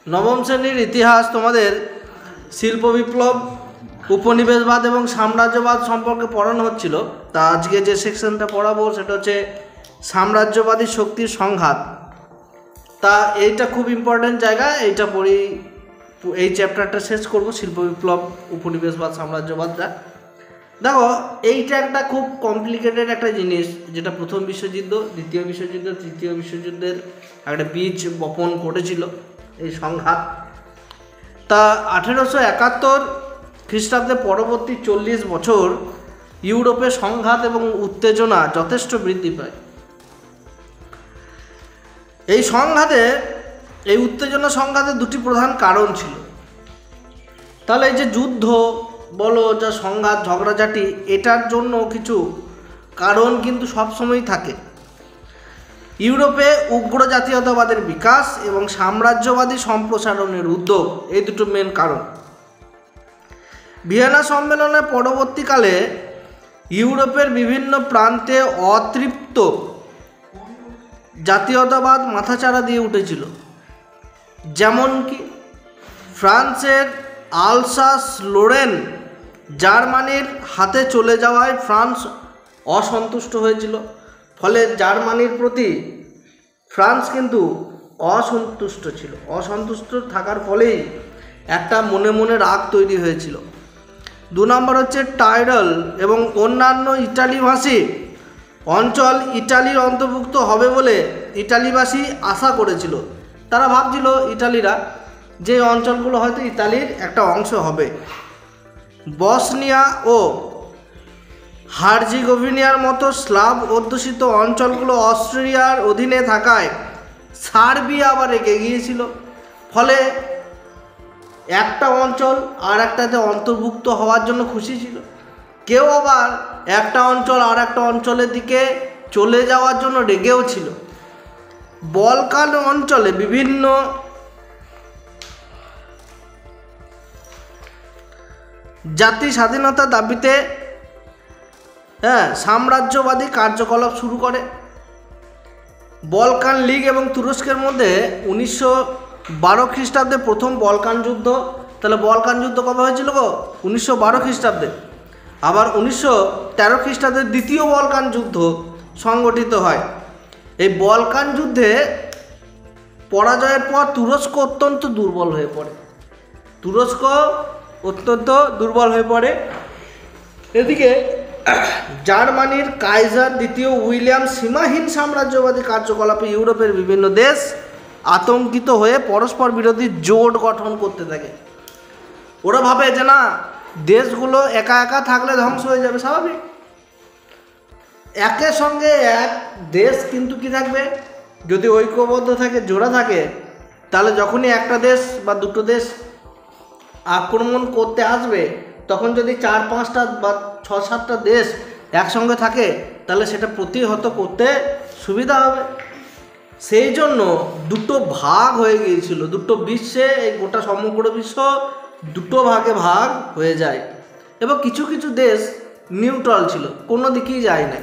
নবম শ্রেণীর ইতিহাস তোমাদের শিল্প বিপ্লব, উপনিবেশবাদ এবং সাম্রাজ্যবাদ সম্পর্কে পড়ানো হচ্ছিল। তা আজকে যে সেকশনটা পড়াবো সেটা হচ্ছে সাম্রাজ্যবাদী শক্তির সংঘাত। তা এইটা খুব ইম্পর্টেন্ট জায়গা, এইটা পড়ি, এই চ্যাপ্টারটা শেষ করব শিল্প বিপ্লব, উপনিবেশবাদ, সাম্রাজ্যবাদটা। দেখো এইটা একটা খুব কমপ্লিকেটেড একটা জিনিস, যেটা প্রথম বিশ্বযুদ্ধ, দ্বিতীয় বিশ্বযুদ্ধ, তৃতীয় বিশ্বযুদ্ধের একটা বীজ বপন করেছিল এই সংঘাত। তা 1871 খ্রিস্টাব্দে পরবর্তী 40 বছর ইউরোপে সংঘাত এবং উত্তেজনা যথেষ্ট বৃদ্ধি পায়। এই উত্তেজনা সংঘাতের দুটি প্রধান কারণ ছিল। তাহলে এই যে যুদ্ধ বলো, যা সংঘাত ঝগড়াঝাটি, এটার জন্য কিছু কারণ কিন্তু সবসময়ই থাকে। ইউরোপে উগ্র জাতীয়তাবাদের বিকাশ এবং সাম্রাজ্যবাদী সম্প্রসারণের উদ্যোগ, এই দুটো মেন কারণ। ভিয়েনা সম্মেলনের পরবর্তীকালে ইউরোপের বিভিন্ন প্রান্তে অতৃপ্ত জাতীয়তাবাদ মাথাচাড়া দিয়ে উঠেছিল। যেমন কি ফ্রান্সের আলসাস লোরেন জার্মানির হাতে চলে যাওয়ায় ফ্রান্স অসন্তুষ্ট হয়েছিল। ফলে জার্মানির প্রতি ফ্রান্স কিন্তু অসন্তুষ্ট থাকার ফলেই একটা মনে মনে রাগ তৈরি হয়েছিল। 2 নম্বর হচ্ছে টাইরল এবং অন্যান্য ইটালিভাষী অঞ্চল ইটালির অন্তর্ভুক্ত হবে বলে ইটালিবাসী আশা করেছিল। তারা ভাবছিল ইটালিরা যে অঞ্চলগুলো হয়তো ইতালির একটা অংশ হবে। বসনিয়া ও হার্জিগোভিনিয়ার মতো স্লাভ অধ্যুষিত অঞ্চলগুলো অস্ট্রিয়ার অধীনে থাকায় সার্বিয়া আবার এগিয়ে গিয়েছিল। ফলে একটা অঞ্চল আর একটাতে অন্তর্ভুক্ত হওয়ার জন্য খুশি ছিল। কেউ আবার একটা অঞ্চল আর একটা অঞ্চলের দিকে চলে যাওয়ার জন্য রেগেও ছিল। বলকান অঞ্চলে বিভিন্ন জাতি স্বাধীনতার দাবিতে সাম্রাজ্যবাদী কার্যকলাপ শুরু করে। বলকান লীগ এবং তুরস্কের মধ্যে 1912 খ্রিস্টাব্দে প্রথম বলকান যুদ্ধ। তাহলে বলকান যুদ্ধ কবে হয়েছিল গো? 1912 খ্রিস্টাব্দে। আবার 1913 খ্রিস্টাব্দে দ্বিতীয় বলকান যুদ্ধ সংগঠিত হয়। এই বলকান যুদ্ধে পরাজয়ের পর তুরস্ক অত্যন্ত দুর্বল হয়ে পড়ে। এদিকে জার্মানির কাইজার দ্বিতীয় উইলিয়াম সীমাহীন সাম্রাজ্যবাদী কার্যকলাপে ইউরোপের বিভিন্ন দেশ আতঙ্কিত হয়ে পরস্পর বিরোধী জোট গঠন করতে থাকে। ওরা ভাবে যে না, দেশগুলো একা একা থাকলে ধ্বংস হয়ে যাবে, স্বাভাবিক। একের সঙ্গে এক দেশ কিন্তু কি থাকবে, যদি ঐক্যবদ্ধ থাকে, জোড়া থাকে, তাহলে যখনই একটা দেশ বা দুটো দেশ আক্রমণ করতে আসবে, তখন যদি 4-5টা বা 6-7টা দেশ একসঙ্গে থাকে, তাহলে সেটা প্রতিহত করতে সুবিধা হবে। সেই জন্য দুটো ভাগ হয়ে গিয়েছিল, দুটো বিশ্বে, এই গোটা সমগ্র বিশ্ব দুটো ভাগে ভাগ হয়ে যায়। এবং কিছু কিছু দেশ নিউট্রাল ছিল, কোনো দিকেই যায় না,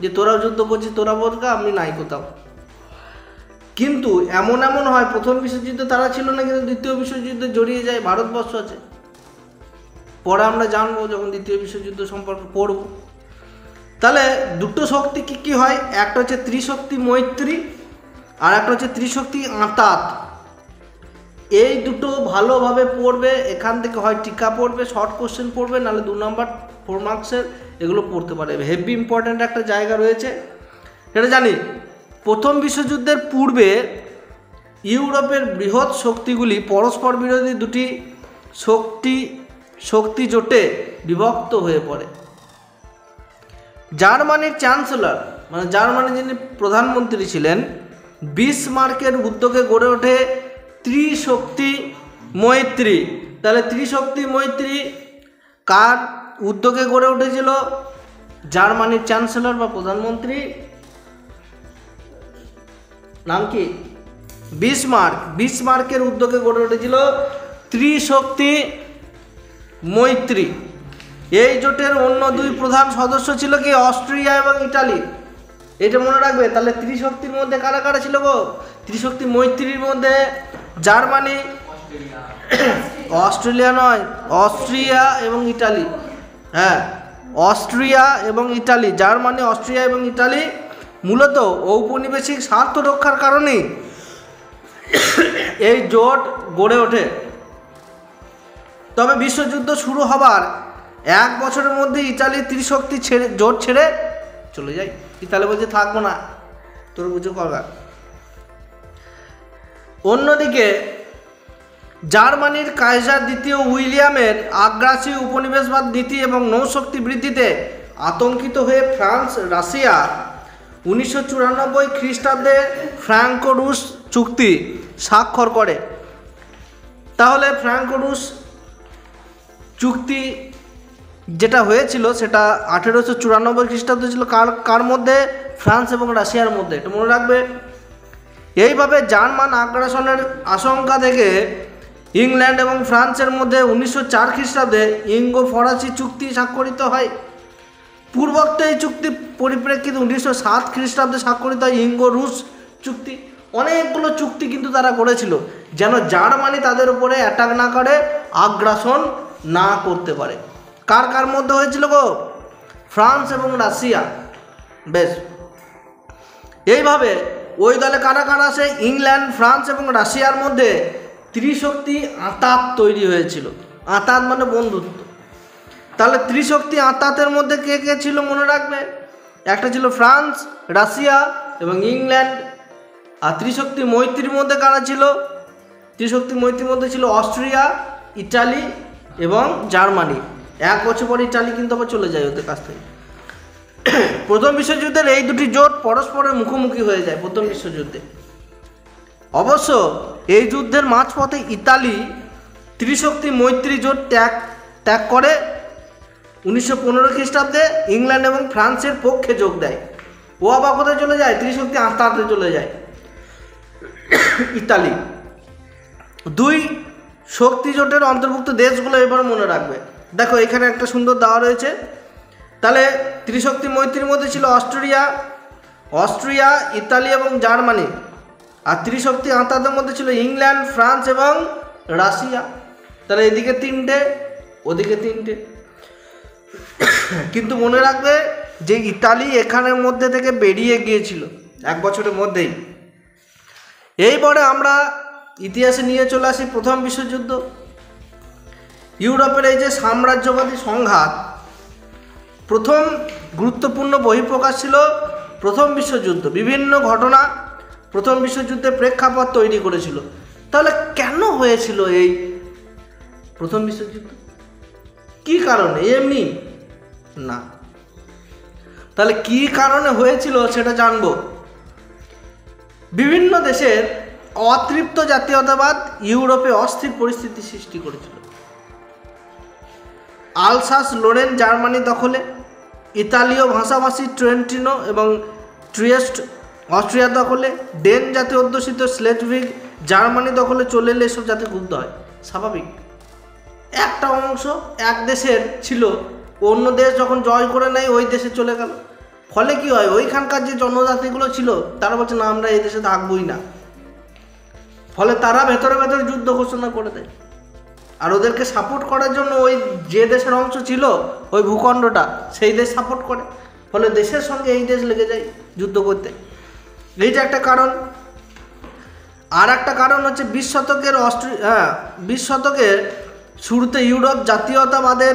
যে তোরাও যুদ্ধ করছিস, তোরা বলকা, আমি নাই কোথাও। কিন্তু এমন হয়, প্রথম বিশ্বযুদ্ধে তারা ছিল না, কিন্তু দ্বিতীয় বিশ্বযুদ্ধে জড়িয়ে যায় ভারতবর্ষ আছে। পরে আমরা জানবো যখন দ্বিতীয় বিশ্বযুদ্ধ সম্পর্কে পড়ব। তাহলে দুটো শক্তি কি হয়, একটা হচ্ছে ত্রিশক্তি মৈত্রী আর একটা হচ্ছে ত্রিশক্তি আঁতাত। এই দুটো ভালোভাবে পড়বে, এখান থেকে হয় টিকা পড়বে, শর্ট কোশ্চেন পড়বে, নাহলে 2 নম্বর 4 মার্কসের এগুলো পড়তে পারে। হেভি ইম্পর্ট্যান্ট একটা জায়গা রয়েছে, এটা জানি। প্রথম বিশ্বযুদ্ধের পূর্বে ইউরোপের বৃহৎ শক্তিগুলি পরস্পর বিরোধী দুটি শক্তি জোটে বিভক্ত হয়ে পড়ে। জার্মানির চ্যান্সেলর, মানে জার্মানির যিনি প্রধানমন্ত্রী ছিলেন, বিসমার্কের উদ্যোগে গড়ে ওঠে ত্রিশক্তি মৈত্রী। তাহলে ত্রিশক্তি মৈত্রী কার উদ্যোগে গড়ে উঠেছিল? জার্মানির চ্যান্সেলর বা প্রধানমন্ত্রী নাম কি? বিসমার্কের উদ্যোগে গড়ে উঠেছিল ত্রিশক্তি মৈত্রী। এই জোটের অন্য 2 প্রধান সদস্য ছিল কি? অস্ট্রিয়া এবং ইটালি। এটা মনে রাখবে। তাহলে ত্রিশক্তির মধ্যে কারা কারা ছিল গো? ত্রিশক্তি মৈত্রীর মধ্যে জার্মানি, অস্ট্রেলিয়া নয়, অস্ট্রিয়া এবং ইটালি। হ্যাঁ, অস্ট্রিয়া এবং ইটালি, জার্মানি, অস্ট্রিয়া এবং ইটালি মূলত ঔপনিবেশিক স্বার্থ রক্ষার কারণেই এই জোট গড়ে ওঠে। তবে বিশ্বযুদ্ধ শুরু হবার 1 বছরের মধ্যে ইতালি ত্রিশক্তি জোট ছেড়ে চলে যায়। ইতালি বলছে থাকবো না, তোর বুঝে করবার। অন্যদিকে জার্মানির কাইজার দ্বিতীয় উইলিয়ামের আগ্রাসী উপনিবেশবাদ নীতি এবং নৌশক্তি বৃদ্ধিতে আতঙ্কিত হয়ে ফ্রান্স রাশিয়া 1994 খ্রিস্টাব্দে ফ্রাঙ্কো রুশ চুক্তি স্বাক্ষর করে। তাহলে ফ্রাঙ্কো রুশ চুক্তি যেটা হয়েছিল সেটা 1894 খ্রিস্টাব্দে ছিল কার মধ্যে? ফ্রান্স এবং রাশিয়ার মধ্যে, এটা মনে রাখবে। এইভাবে জার্মান আগ্রাসনের আশঙ্কা থেকে ইংল্যান্ড এবং ফ্রান্সের মধ্যে 1904 খ্রিস্টাব্দে ইঙ্গো ফরাসি চুক্তি স্বাক্ষরিত হয়। পূর্বোক্ত এই চুক্তির পরিপ্রেক্ষিতে 1907 খ্রিস্টাব্দে স্বাক্ষরিত হয় ইঙ্গো রুশ চুক্তি। অনেকগুলো চুক্তি কিন্তু তারা করেছিল যেন জার্মানি তাদের উপরে অ্যাটাক না করে, আগ্রাসন না করতে পারে। কার কার মধ্যে হয়েছিল গো? ফ্রান্স এবং রাশিয়া। বেশ, এইভাবে ওই দলে কারা কারা আছে? ইংল্যান্ড, ফ্রান্স এবং রাশিয়ার মধ্যে ত্রিশক্তি আঁতাত তৈরি হয়েছিল। আঁতাত মানে বন্ধুত্ব। তাহলে ত্রিশক্তি আঁতাতের মধ্যে কে কে ছিল মনে রাখবে? একটা ছিল ফ্রান্স, রাশিয়া এবং ইংল্যান্ড। আর ত্রিশক্তি মৈত্রীর মধ্যে কারা ছিল? ত্রিশক্তি মৈত্রীর মধ্যে ছিল অস্ট্রিয়া, ইটালি এবং জার্মানি। 1 বছর পর ইটালি কিন্তু আবার চলে যায় ওদের কাছ থেকে। প্রথম বিশ্বযুদ্ধের এই দুটি জোট পরস্পরের মুখোমুখি হয়ে যায় প্রথম বিশ্বযুদ্ধে। অবশ্য এই যুদ্ধের মাঝপথে ইতালি ত্রিশক্তি মৈত্রী জোট ত্যাগ করে 1915 খ্রিস্টাব্দে ইংল্যান্ড এবং ফ্রান্সের পক্ষে যোগ দেয়। ও আবার কোথায় চলে যায়? ত্রিশক্তি আঁতাতে চলে যায় ইতালি। 2 শক্তি জোটের অন্তর্ভুক্ত দেশগুলো এবার মনে রাখবে। দেখো এখানে একটা সুন্দর দেওয়া রয়েছে। তাহলে ত্রিশক্তি মৈত্রীর মধ্যে ছিল অস্ট্রিয়া, ইতালি এবং জার্মানি। আর ত্রিশক্তি আঁতাদের মধ্যে ছিল ইংল্যান্ড, ফ্রান্স এবং রাশিয়া। তাহলে এদিকে 3টে, ওদিকে 3টে। কিন্তু মনে রাখবে যে ইতালি এখানের মধ্যে থেকে বেরিয়ে গিয়েছিল 1 বছরের মধ্যেই। এইবারে আমরা ইতিহাসে নিয়ে চলে আসি প্রথম বিশ্বযুদ্ধ। ইউরোপের এই যে সাম্রাজ্যবাদী সংঘাত, প্রথম গুরুত্বপূর্ণ বহিঃপ্রকাশ ছিল প্রথম বিশ্বযুদ্ধ। বিভিন্ন ঘটনা প্রথম বিশ্বযুদ্ধের প্রেক্ষাপট তৈরি করেছিল। তাহলে কেন হয়েছিল এই প্রথম বিশ্বযুদ্ধ? কি কারণে? এমনি না। তাহলে কি কারণে হয়েছিল সেটা জানবো। বিভিন্ন দেশের অতৃপ্ত জাতীয়তাবাদ ইউরোপে অস্থির পরিস্থিতি সৃষ্টি করেছিল। আলসাস লোরেন জার্মানি দখলে, ইতালীয় ভাষাভাষী ট্রেন্টিনো এবং ট্রিয়েস্ট অস্ট্রিয়া দখলে, ডেন জাতি অধ্যুষিত স্লেটভিগ জার্মানি দখলে চলে এলে এসব জাতি ক্ষুব্ধ হয়। স্বাভাবিক, একটা অংশ এক দেশের ছিল, অন্য দেশ যখন জয় করে নেয় ওই দেশে চলে গেল। ফলে কি হয়? ওইখানকার যে জনজাতিগুলো ছিল তারা বলছে না, আমরা এই দেশে থাকবই না। ফলে তারা ভেতরে ভেতরে যুদ্ধ ঘোষণা করে দেয়। আর ওদেরকে সাপোর্ট করার জন্য ওই যে দেশের অংশ ছিল ওই ভূখণ্ডটা, সেই দেশ সাপোর্ট করে। ফলে দেশের সঙ্গে এই দেশ লেগে যায় যুদ্ধ করতে। এইটা একটা কারণ। আর একটা কারণ হচ্ছে 20 শতকের শুরুতে ইউরোপ জাতীয়তাবাদের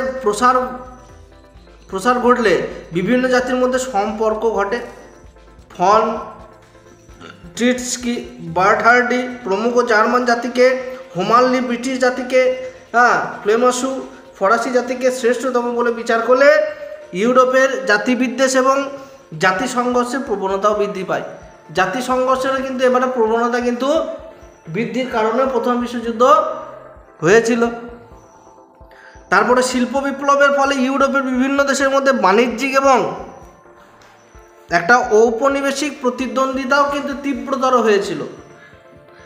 প্রসার ঘটলে বিভিন্ন জাতির মধ্যে সম্পর্ক ঘটে। ফন ট্রিটস্কি, বার্টহার্ডি প্রমুখ জার্মান জাতিকে, হোমাল্লি ব্রিটিশ জাতিকে, ক্লেমাসু ফরাসি জাতিকে শ্রেষ্ঠতম বলে বিচার করলে ইউরোপের জাতিবিদ্বেষ এবং জাতি সংঘর্ষের প্রবণতাও বৃদ্ধি পায়। জাতি সংঘর্ষের কিন্তু এবারে প্রবণতা কিন্তু বৃদ্ধির কারণে প্রথম বিশ্বযুদ্ধ হয়েছিল। তারপরে শিল্প বিপ্লবের ফলে ইউরোপের বিভিন্ন দেশের মধ্যে বাণিজ্যিক এবং একটা ঔপনিবেশিক প্রতিদ্বন্দ্বিতাও কিন্তু তীব্রতর হয়েছিল।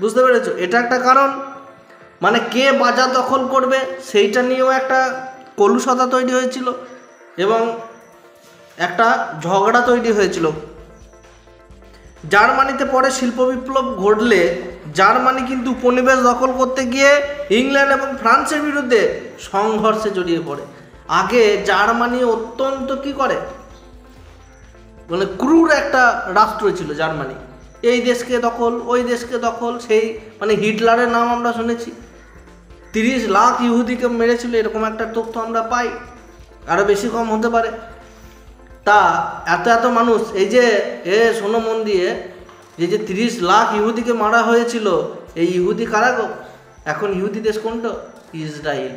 বুঝতে পেরেছো? এটা একটা কারণ। মানে কে বাজার দখল করবে সেইটা নিয়েও একটা কলুষতা তৈরি হয়েছিল এবং একটা ঝগড়া তৈরি হয়েছিল। জার্মানিতে পরে শিল্প বিপ্লব ঘটলে জার্মানি কিন্তু উপনিবেশ দখল করতে গিয়ে ইংল্যান্ড এবং ফ্রান্সের বিরুদ্ধে সংঘর্ষে জড়িয়ে পড়ে। আগে জার্মানি অত্যন্ত কি করে, মানে ক্রুর একটা রাষ্ট্র ছিল জার্মানি। এই দেশকে দখল, ওই দেশকে দখল, সেই মানে হিটলারের নাম আমরা শুনেছি, 30 লাখ ইহুদিকে মেরেছিল, এরকম একটা তথ্য আমরা পাই, আরও বেশি কম হতে পারে। তা এত মানুষ, এই যে শোনো মন দিয়ে, যে 30 লাখ ইহুদিকে মারা হয়েছিল, এই ইহুদি কারা গো? এখন ইহুদি দেশ কোনটা? ইসরায়েল।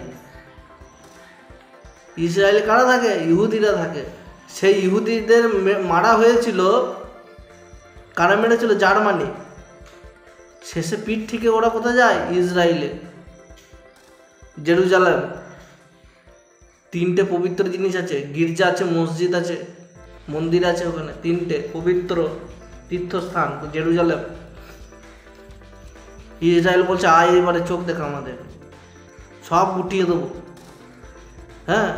ইসরায়েলে কারা থাকে? ইহুদিরা থাকে। সেই ইহুদিদের মারা হয়েছিল, কারা মেরেছিল? জার্মানি। শেষে পিঠ থেকে ওরা কোথায় যায়? ইসরায়েলে, জেরুজালেম। 3টে পবিত্র জিনিস আছে, গির্জা আছে, মসজিদ আছে, মন্দির আছে, ওখানে 3টে পবিত্র তীর্থস্থান, জেরুজালেম। ইসরায়েল বলছে আয় এবারে চোখ দেখা আমাদের, সব গুটিয়ে দেবো। হ্যাঁ,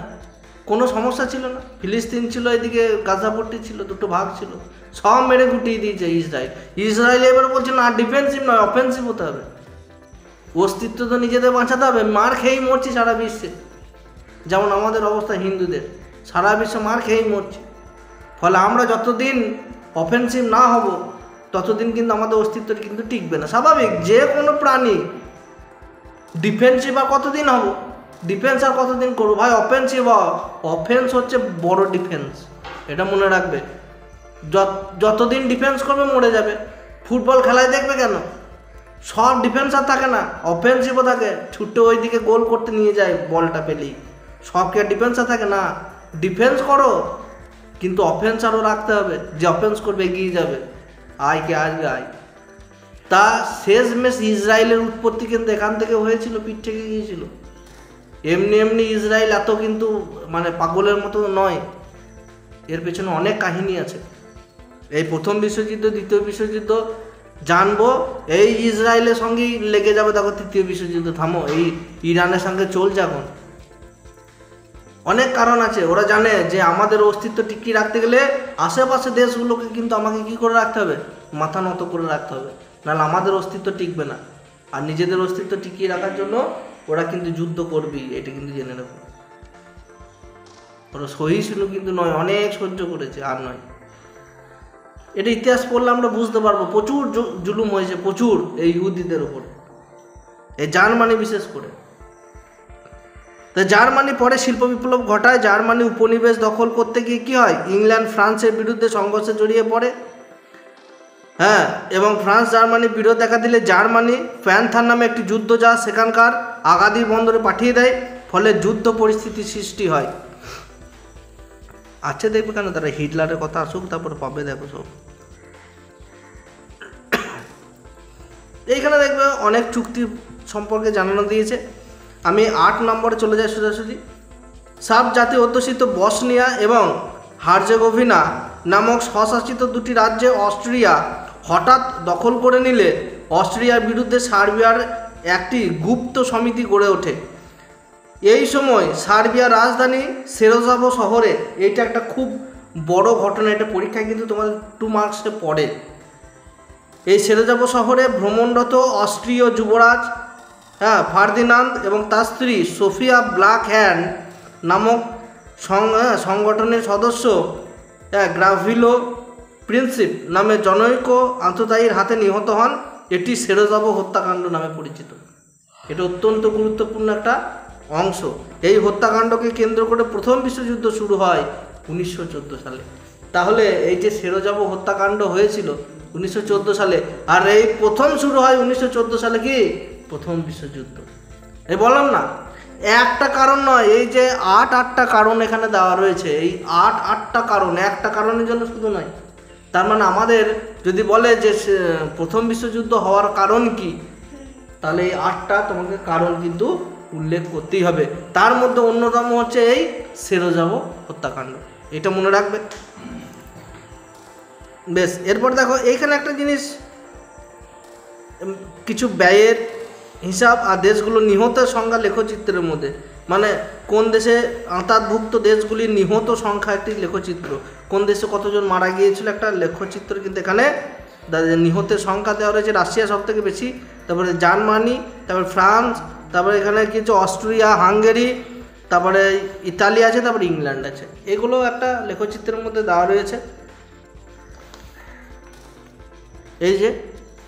কোনো সমস্যা ছিল না। ফিলিস্তিন ছিল, এদিকে গাজাপট্টি ছিল, 2টো ভাগ ছিল, সব মেরে গুটিয়ে দিয়েছে ইসরায়েল। ইসরায়েল এবার বলছে না, ডিফেন্সিভ নয়, অফেন্সিভ হতে হবে, অস্তিত্ব তো নিজেদের বাঁচাতে হবে। মার খেয়েই মরছি সারা বিশ্বে, যেমন আমাদের অবস্থা হিন্দুদের, সারা বিশ্বে মার খেয়েই মরছি। ফলে আমরা যতদিন অফেন্সিভ না হব ততদিন কিন্তু আমাদের অস্তিত্ব কিন্তু টিকবে না। স্বাভাবিক, যে কোনো প্রাণী ডিফেন্সিভ আর কতদিন হব, ডিফেন্স আর কতদিন করবো ভাই? অফেন্সিভ, অফেন্স হচ্ছে বড় ডিফেন্স, এটা মনে রাখবে। যতদিন ডিফেন্স করবে মরে যাবে। ফুটবল খেলায় দেখবে কেন সব ডিফেন্স আর থাকে না, অফেন্সিভও থাকে, ছুটে ওই দিকে গোল করতে নিয়ে যায় বলটা পেলেই। সব কি আর ডিফেন্স আর থাকে না? ডিফেন্স করো, কিন্তু অফেন্স আরও রাখতে হবে, যে অফেন্স করবে এগিয়ে যাবে, আয় কে আসবে আয়। তা শেষমেশ ইসরায়েলের উৎপত্তি কিন্তু এখান থেকে হয়েছিল, পিঠ থেকে গিয়েছিল। এমনি ইসরায়েল এত কিন্তু মানে পাগলের মতো নয়, এর পেছনে অনেক কাহিনী আছে। এই প্রথম বিশ্বযুদ্ধ, দ্বিতীয় বিশ্বযুদ্ধ জানবো, এই ইসরায়েলের সঙ্গেই লেগে যাবে, দেখো তৃতীয় বিশ্বযুদ্ধ। থামো, এই ইরানের সঙ্গে চলছে এখন। অনেক কারণ আছে, ওরা জানে যে আমাদের অস্তিত্ব টিকিয়ে রাখতে গেলে আশেপাশে দেশগুলোকে কিন্তু আমাকে কি করে রাখতে হবে? মাথা নত করে রাখতে হবে, নাহলে আমাদের অস্তিত্ব টিকবে না। আর নিজেদের অস্তিত্ব টিকিয়ে রাখার জন্য ওরা কিন্তু যুদ্ধ করবেই, এটা কিন্তু জেনে নেব। ওরা সহিষ্ণু কিন্তু নয়, অনেক সহ্য করেছে, আর নয়। এটা ইতিহাস পড়লে আমরা বুঝতে পারবো, প্রচুর জুলুম হয়েছে, প্রচুর, এই ইহুদিদের উপর, এই জার্মানি বিশেষ করে। তো জার্মানি পরে শিল্প বিপ্লব ঘটায়। জার্মানি উপনিবেশ দখল করতে গিয়ে কী হয়? ইংল্যান্ড ফ্রান্সের বিরুদ্ধে সংঘর্ষে জড়িয়ে পড়ে। হ্যাঁ, এবং ফ্রান্স জার্মানির বিরোধ দেখা দিলে জার্মানি প্যান্থার নামে একটি যুদ্ধজাহাজ সেখানকার আগাদির বন্দরে পাঠিয়ে দেয়। ফলে যুদ্ধ পরিস্থিতি সৃষ্টি হয়। আচ্ছা, দেখবে কেন তারা হিটলারের কথা আসুক, তারপরে পাবে, দেখো সব এইখানে দেখবে অনেক চুক্তি সম্পর্কে জানানো দিয়েছে। আমি 8 নম্বরে চলে যাই সোজাসুজি। সাব জাতি অধ্যুষিত বসনিয়া এবং হার্জেগোভিনা নামক স্বশাসিত 2টি রাজ্যে অস্ট্রিয়া হঠাৎ দখল করে নিলে অস্ট্রিয়ার বিরুদ্ধে সার্বিয়ার একটি গুপ্ত সমিতি গড়ে ওঠে। এই সময় সার্বিয়ার রাজধানী সেরাজোভো শহরে, এইটা একটা খুব বড় ঘটনা, এটা পরীক্ষায় কিন্তু তোমাদের 2 মার্কসে পড়ে। এই সেরাজোভো শহরে ভ্রমণরত অস্ট্রীয় যুবরাজ ফার্দিনান্দ এবং তার স্ত্রী সোফিয়া ব্ল্যাক হ্যান্ড নামক সংগঠনের সদস্য গ্রাভিলো প্রিন্সিপ নামে জনৈক আততায়ীর হাতে নিহত হন। এটি সেরাজোভো হত্যাকাণ্ড নামে পরিচিত। এটা অত্যন্ত গুরুত্বপূর্ণ একটা অংশ। এই হত্যাকাণ্ডকে কেন্দ্র করে প্রথম বিশ্বযুদ্ধ শুরু হয় 1914 সালে। তাহলে এই যে সেরাজোভো হত্যাকাণ্ড হয়েছিল 1914 সালে, আর এই প্রথম শুরু হয় 1914 সালে কি প্রথম বিশ্বযুদ্ধ। এই বললাম না, একটা কারণ নয়, এই যে 8টা কারণ এখানে দেওয়া রয়েছে, এই 8টা কারণ একটা কারণের জন্য শুধু নয়। তার মানে আমাদের যদি বলে যে প্রথম বিশ্বযুদ্ধ হওয়ার কারণ কি, তাহলে এই 8টা তোমাকে কারণ কিন্তু উল্লেখ করতেই হবে। তার মধ্যে অন্যতম হচ্ছে এই সেরাজোভো হত্যাকাণ্ড, এটা মনে রাখবে। বেশ, এরপর দেখো এইখানে একটা জিনিস, কিছু ব্যয়ের হিসাব আর দেশগুলো নিহতের সংখ্যা লেখচিত্রের মধ্যে, মানে কোন দেশে আওতাভুক্ত দেশগুলির নিহত সংখ্যা একটি লেখচিত্র, কোন দেশে কতজন মারা গিয়েছিল একটা লেখচিত্র কিন্তু এখানে নিহতের সংখ্যা দেওয়া রয়েছে রাশিয়া সব থেকে বেশি, তারপরে জার্মানি, তারপরে ফ্রান্স, তারপরে এখানে কিছু অস্ট্রিয়া, হাঙ্গেরি, তারপরে ইতালি আছে, তারপরে ইংল্যান্ড আছে। এগুলো একটা লেখচিত্রের মধ্যে দেওয়া রয়েছে। এই যে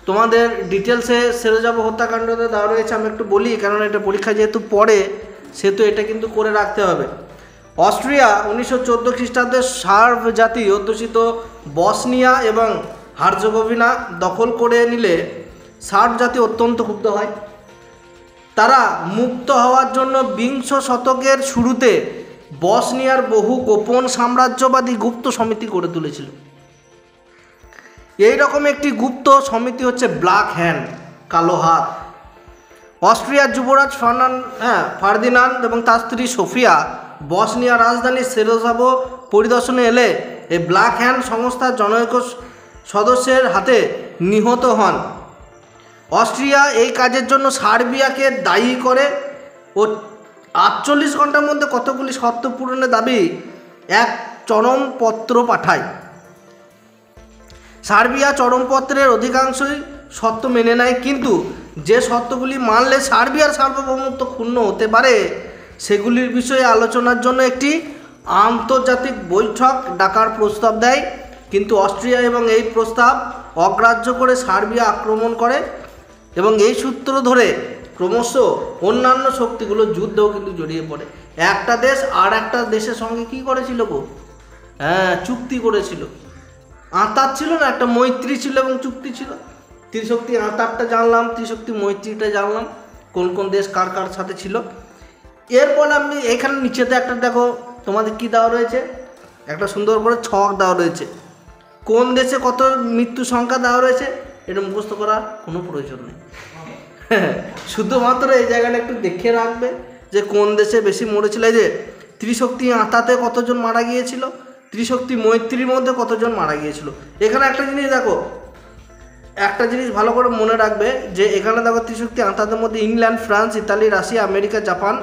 তোমাদের ডিটেলসে সেরোজাবো হত্যাকাণ্ডতে দেওয়া রয়েছে, আমি একটু বলি কারণ এটা পরীক্ষা যেহেতু পড়ে সেহেতু এটা কিন্তু করে রাখতে হবে। অস্ট্রিয়া 1914 খ্রিস্টাব্দে সার্ব জাতি অধ্যুষিত বসনিয়া এবং হার্জেগোভিনা দখল করে নিলে সার্ব জাতি অত্যন্ত ক্ষুব্ধ হয়। তারা মুক্ত হওয়ার জন্য বিংশ শতকের শুরুতে বসনিয়ার বহু গোপন সাম্রাজ্যবাদী গুপ্ত সমিতি গড়ে তুলেছিল। এই রকম একটি গুপ্ত সমিতি হচ্ছে ব্ল্যাক হ্যান্ড, কালো হাত। অস্ট্রিয়ার যুবরাজ ফার্দিনান্দ এবং তার স্ত্রী সোফিয়া বসনিয়ার রাজধানী সেরোজাবো পরিদর্শনে এলে এই ব্ল্যাক হ্যান্ড সংস্থার জনৈক সদস্যের হাতে নিহত হন। অস্ট্রিয়া এই কাজের জন্য সার্বিয়াকে দায়ী করে ও 48 ঘন্টার মধ্যে কতগুলি শর্ত পূরণের দাবি এক চরমপত্র পাঠায়। সার্বিয়া চরমপত্রের অধিকাংশই শর্ত মেনে নেয়, কিন্তু যে শর্তগুলি মানলে সার্বিয়ার সার্বভৌমত্ব ক্ষুণ্ণ হতে পারে সেগুলির বিষয়ে আলোচনার জন্য একটি আন্তর্জাতিক বৈঠক ডাকার প্রস্তাব দেয়। কিন্তু অস্ট্রিয়া এবং এই প্রস্তাব অগ্রাহ্য করে সার্বিয়া আক্রমণ করে এবং এই সূত্র ধরে ক্রমশ অন্যান্য শক্তিগুলো যুদ্ধেও কিন্তু জড়িয়ে পড়ে। একটা দেশ আর একটা দেশের সঙ্গে কি করেছিল গো? চুক্তি করেছিল। আঁতাত ছিল না, একটা মৈত্রী ছিল এবং চুক্তি ছিল। ত্রিশক্তি আঁতাতটা জানলাম, ত্রিশক্তি মৈত্রীটা জানলাম, কোন কোন দেশ কার কার সাথে ছিল। এরপর আমি এখানে নিচেতে একটা দেখো তোমাদের কি দেওয়া রয়েছে, একটা সুন্দর করে ছক দেওয়া রয়েছে। কোন দেশে কত মৃত্যু সংখ্যা দেওয়া রয়েছে এটা মুখস্থ করার কোনো প্রয়োজন নেই। শুধুমাত্র এই জায়গাটা একটু দেখে রাখবে যে কোন দেশে বেশি মরেছিল। এই যে ত্রিশক্তি আঁতাতে কতজন মারা গিয়েছিল, ত্রিশক্তি মৈত্রীর মধ্যে কতজন মারা গিয়েছিল। এখানে একটা জিনিস দেখো, একটা জিনিস ভালো করে মনে রাখবে যে এখানে দেখো ত্রিশক্তি আঁতাতের মধ্যে England, France, Italy, Russia, America, Japan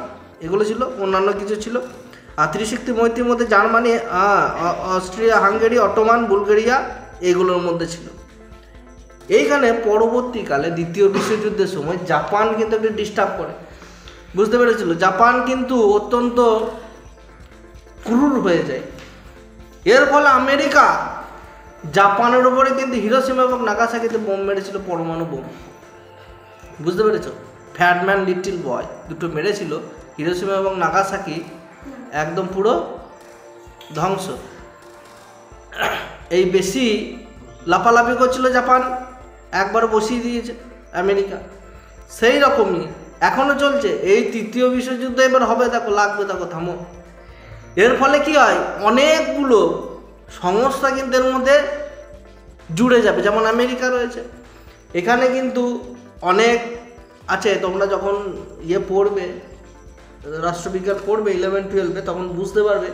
এগুলো ছিল, অন্যান্য কিছু ছিল। আর ত্রিশক্তি মৈত্রীর মধ্যে Germany, Austria, Hungary, Ottoman, Bulgaria এগুলোর মধ্যে ছিল। এইখানে পরবর্তীকালে দ্বিতীয় বিশ্বযুদ্ধের সময় জাপান কিন্তু একটু ডিস্টার্ব করে, বুঝতে পেরেছিল। জাপান কিন্তু অত্যন্ত ক্রূর হয়ে যায়। এর ফলে আমেরিকা জাপানের উপরে কিন্তু হিরোশিমা এবং নাগাসাকিতে বোম মেরেছিল, পরমাণু বোম, বুঝতে পেরেছ। ফ্যাটম্যান, লিটল বয় দুটো মেরেছিল, হিরোশিমা এবং নাগাসাকি একদম পুরো ধ্বংস। এই বেশি লাফালাফি করছিল জাপান, একবার বসিয়ে দিয়েছে আমেরিকা। সেই রকমই এখনও চলছে। এই তৃতীয় বিশ্বযুদ্ধ এবার হবে, দেখো লাগবে, দেখো থামো। এর ফলে কি হয়, অনেকগুলো সংস্থা কিন্তু এর মধ্যে জুড়ে যাবে। যেমন আমেরিকা রয়েছে, এখানে কিন্তু অনেক আছে। তোমরা যখন পড়বে, রাষ্ট্রবিজ্ঞান পড়বে 11-12-এ, তখন বুঝতে পারবে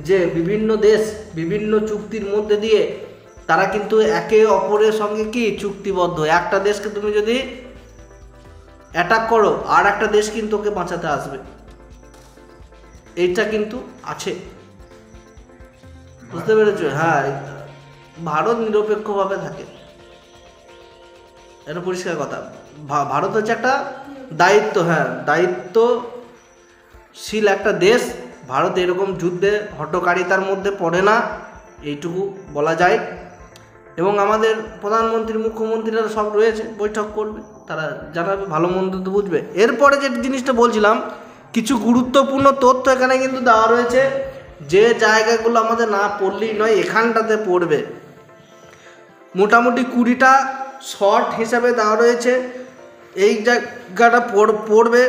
যে বিভিন্ন দেশ বিভিন্ন চুক্তির মধ্যে দিয়ে তারা কিন্তু একে অপরের সঙ্গে কি চুক্তিবদ্ধ। একটা দেশকে তুমি যদি অ্যাটাক করো আর একটা দেশ কিন্তু ওকে বাঁচাতে আসবে, এইটা কিন্তু আছে, বুঝতে পেরেছো। হ্যাঁ, ভারত নিরপেক্ষভাবে থাকে, এটা পরিষ্কার কথা। ভারত হচ্ছে একটা দায়িত্ব, দায়িত্বশীল একটা দেশ। ভারত এরকম যুদ্ধে হঠকারিতার মধ্যে পড়ে না, এইটুকু বলা যায়। এবং আমাদের প্রধানমন্ত্রী, মুখ্যমন্ত্রীরা সব রয়েছে, বৈঠক করবে, তারা জানাবে, ভালো মন্দ তো বুঝবে। এরপরে যে জিনিসটা বলছিলাম, কিছু গুরুত্বপূর্ণ তথ্য এখানে কিন্তু দেওয়া রয়েছে, যে জায়গাগুলো আমাদের না পড়লেই নয়, এখানটাতে পড়বে। মোটামুটি 20টা শর্ট হিসাবে দেওয়া রয়েছে, এই জায়গাটা পড়বে।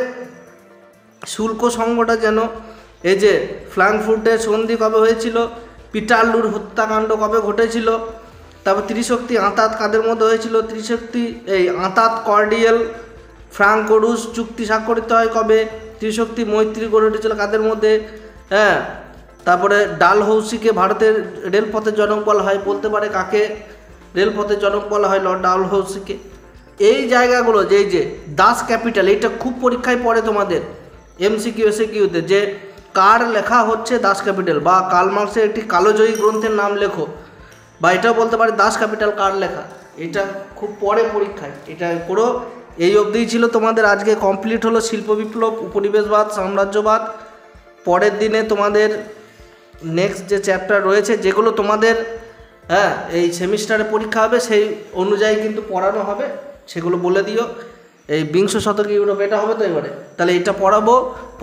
শুল্ক সংঘটা যেন, এই যে ফ্রাঙ্কফুর্টের সন্ধি কবে হয়েছিল, পিটারলুর হত্যাকাণ্ড কবে ঘটেছিল, তারপর ত্রিশক্তি আঁতাত কাদের মধ্যে হয়েছিল, ত্রিশক্তি এই আঁতাত কর্ডিয়াল ফ্রাঙ্কো-রুশ চুক্তি স্বাক্ষরিত হয় কবে, ত্রিশক্তি মৈত্রী গড়ে উঠেছিল কাদের মধ্যে, তারপরে ডালহৌসিকে ভারতের রেলপথের জনক বলা হয়, বলতে পারে কাকে রেলপথের জনক বলা হয়, লর্ড ডালহৌসিকে। এই জায়গাগুলো যে দাস ক্যাপিটাল, এইটা খুব পরীক্ষায় পড়ে তোমাদের এমসিকিউ এসএকিউতে, যে কার লেখা হচ্ছে দাস ক্যাপিটাল, বা কার্ল মার্ক্সের একটি কালোজয়ী গ্রন্থের নাম লেখো, বা এটাও বলতে পারে দাস ক্যাপিটাল কার লেখা। এটা খুব পরে পরীক্ষায়, এটা করো। এই অবধিই ছিল তোমাদের, আজকে কমপ্লিট হলো শিল্প বিপ্লব, উপনিবেশবাদ, সাম্রাজ্যবাদ। পরের দিনে তোমাদের নেক্সট যে চ্যাপ্টার রয়েছে, যেগুলো তোমাদের এই সেমিস্টারে পরীক্ষা হবে সেই অনুযায়ী কিন্তু পড়ানো হবে, সেগুলো বলে দিও। এই বিংশ শতকে ইউরোপ এটা হবে তো এবারে, তাহলে এটা পড়াবো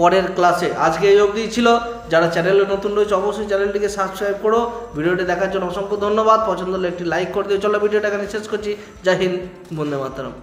পরের ক্লাসে। আজকে এই অবধি ছিল। যারা চ্যানেলে নতুন রয়েছে অবশ্যই চ্যানেলটিকে সাবস্ক্রাইব করো। ভিডিওটি দেখার জন্য অসংখ্য ধন্যবাদ। পছন্দ হলে একটি লাইক করে দিও। চলো ভিডিওটা এখানে শেষ করছি। জয় হিন্দ, বন্দে মাতরম।